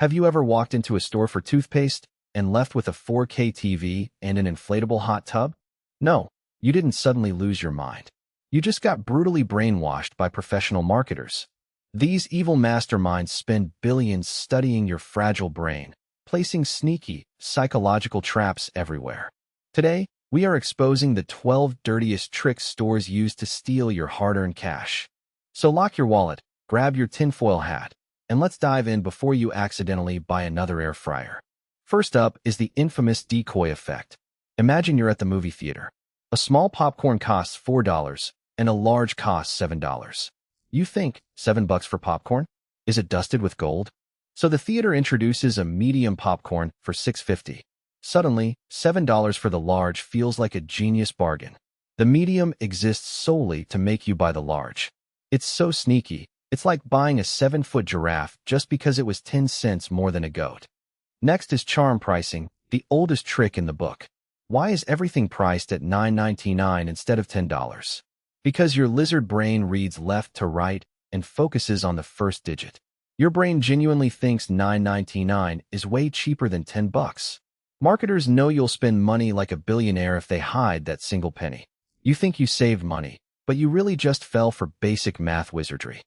Have you ever walked into a store for toothpaste and left with a 4K TV and an inflatable hot tub? No, you didn't suddenly lose your mind. You just got brutally brainwashed by professional marketers. These evil masterminds spend billions studying your fragile brain, placing sneaky, psychological traps everywhere. Today, we are exposing the 12 dirtiest tricks stores use to steal your hard-earned cash. So lock your wallet, grab your tinfoil hat, and let's dive in before you accidentally buy another air fryer. First up is the infamous decoy effect. Imagine you're at the movie theater. A small popcorn costs $4 and a large costs $7. You think, $7 for popcorn? Is it dusted with gold? So the theater introduces a medium popcorn for $6.50. Suddenly, $7 for the large feels like a genius bargain. The medium exists solely to make you buy the large. It's so sneaky, it's like buying a 7-foot giraffe just because it was 10 cents more than a goat. Next is charm pricing, the oldest trick in the book. Why is everything priced at $9.99 instead of $10? Because your lizard brain reads left to right and focuses on the first digit. Your brain genuinely thinks $9.99 is way cheaper than $10. Marketers know you'll spend money like a billionaire if they hide that single penny. You think you saved money, but you really just fell for basic math wizardry.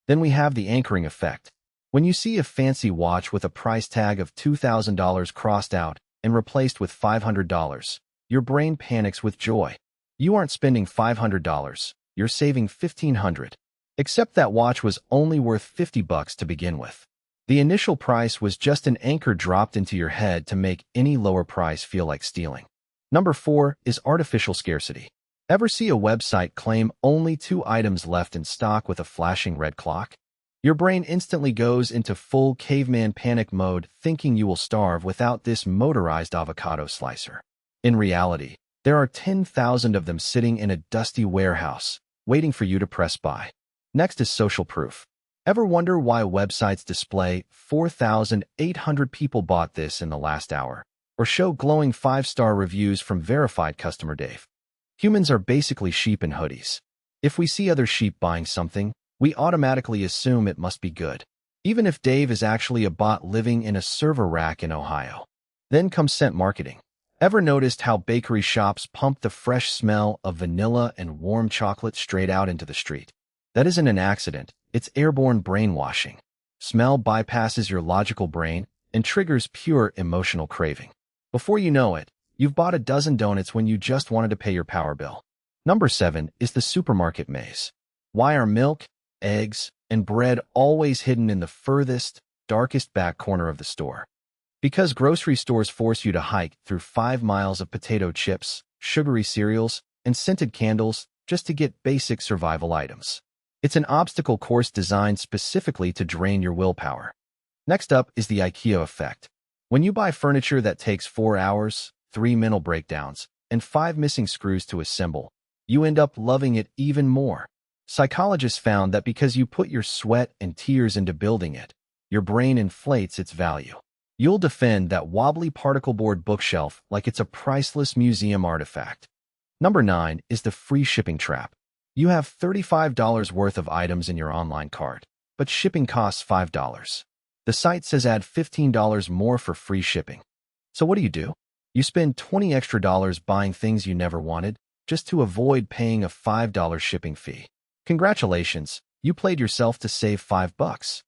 Then we have the anchoring effect. When you see a fancy watch with a price tag of $2,000 crossed out and replaced with $500, your brain panics with joy. You aren't spending $500, you're saving $1,500. Except that watch was only worth $50 to begin with. The initial price was just an anchor dropped into your head to make any lower price feel like stealing. Number 4 is artificial scarcity. Ever see a website claim only 2 items left in stock with a flashing red clock? Your brain instantly goes into full caveman panic mode, thinking you will starve without this motorized avocado slicer. In reality, there are 10,000 of them sitting in a dusty warehouse, waiting for you to press buy. Next is social proof. Ever wonder why websites display 4,800 people bought this in the last hour, or show glowing 5-star reviews from verified customer Dave? Humans are basically sheep in hoodies. If we see other sheep buying something, we automatically assume it must be good, even if Dave is actually a bot living in a server rack in Ohio. Then comes scent marketing. Ever noticed how bakery shops pump the fresh smell of vanilla and warm chocolate straight out into the street? That isn't an accident, it's airborne brainwashing. Smell bypasses your logical brain and triggers pure emotional craving. Before you know it, you've bought a dozen donuts when you just wanted to pay your power bill. Number 7 is the supermarket maze. Why are milk, eggs, and bread always hidden in the furthest, darkest back corner of the store? Because grocery stores force you to hike through 5 miles of potato chips, sugary cereals, and scented candles just to get basic survival items. It's an obstacle course designed specifically to drain your willpower. Next up is the IKEA effect. When you buy furniture that takes 4 hours, 3 mental breakdowns, and 5 missing screws to assemble, you end up loving it even more. Psychologists found that because you put your sweat and tears into building it, your brain inflates its value. You'll defend that wobbly particle board bookshelf like it's a priceless museum artifact. Number 9 is the free shipping trap. You have $35 worth of items in your online cart, but shipping costs $5. The site says add $15 more for free shipping. So what do? You spend $20 extra buying things you never wanted just to avoid paying a $5 shipping fee. Congratulations, you played yourself to save $5.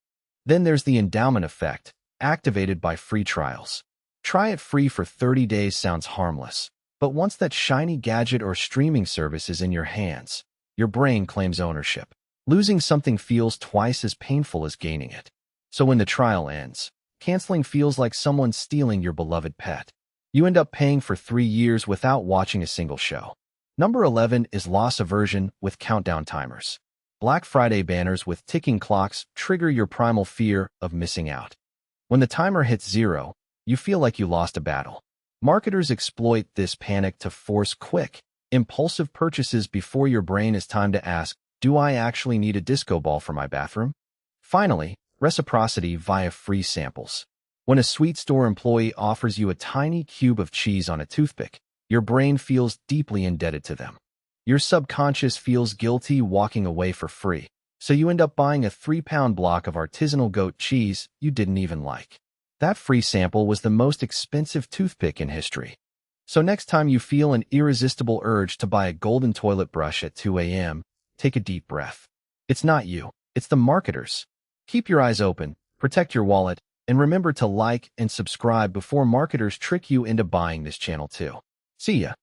Then there's the endowment effect, activated by free trials. Try it free for 30 days sounds harmless, but once that shiny gadget or streaming service is in your hands, your brain claims ownership. Losing something feels twice as painful as gaining it. So when the trial ends, canceling feels like someone stealing your beloved pet. You end up paying for 3 years without watching a single show. Number 11 is loss aversion with countdown timers. Black Friday banners with ticking clocks trigger your primal fear of missing out. When the timer hits 0, you feel like you lost a battle. Marketers exploit this panic to force quick, impulsive purchases before your brain has time to ask, do I actually need a disco ball for my bathroom? Finally, reciprocity via free samples. When a sweet store employee offers you a tiny cube of cheese on a toothpick, your brain feels deeply indebted to them. Your subconscious feels guilty walking away for free, so you end up buying a 3-pound block of artisanal goat cheese you didn't even like. That free sample was the most expensive toothpick in history. So next time you feel an irresistible urge to buy a golden toilet brush at 2 a.m., take a deep breath. It's not you, it's the marketers. Keep your eyes open, protect your wallet, and remember to like and subscribe before marketers trick you into buying this channel too. See ya.